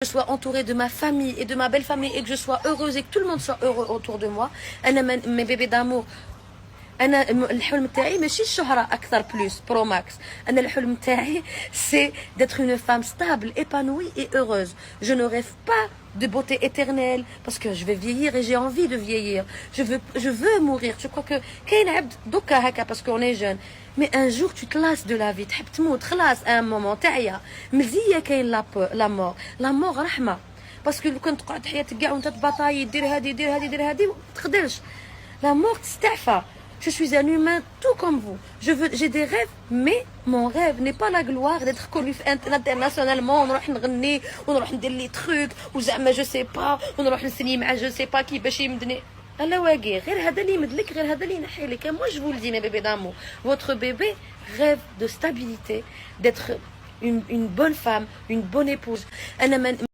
je sois entourée de ma famille et de ma belle famille et que je sois heureuse et que tout le monde soit heureux autour de moi. mes bébés d'amour. انا الحلم تاعي ماشي الشهرة اكثر بلوس برو ماكس. انا الحلم تاعي c'est d'être une femme stable, épanouie et heureuse. Je ne rêve pas de beauté éternelle parce que je vais vieillir et j'ai envie de vieillir. Je veux mourir. Je crois que كاين عبد دوكا هكا parce qu'on est jeune. Mais un jour tu te lasses de la vie, تحب تموت خلاص. un moment تعيا مزيه كاين لا مور. لا مور رحمه باسكو لو كنت تقعد حياتك كاع وانت تبطاي دير هادي دير هادي دير هادي ما تقدرش. لا مور تستعفى. Je suis un humain tout comme vous. J'ai des rêves, mais mon rêve n'est pas la gloire d'être connu internationalement. ونروح نغني ونروح ندير لي تروك وزعما جو سي با ونروح نسني مع جو سي با كي باش يمدني. الله واقي غير هذا اللي يمدلك غير هذا اللي ينحي لك. Moi je vous le dis mes bébés d'amour. Votre bébé rêve de stabilité, d'être une bonne femme, une bonne épouse.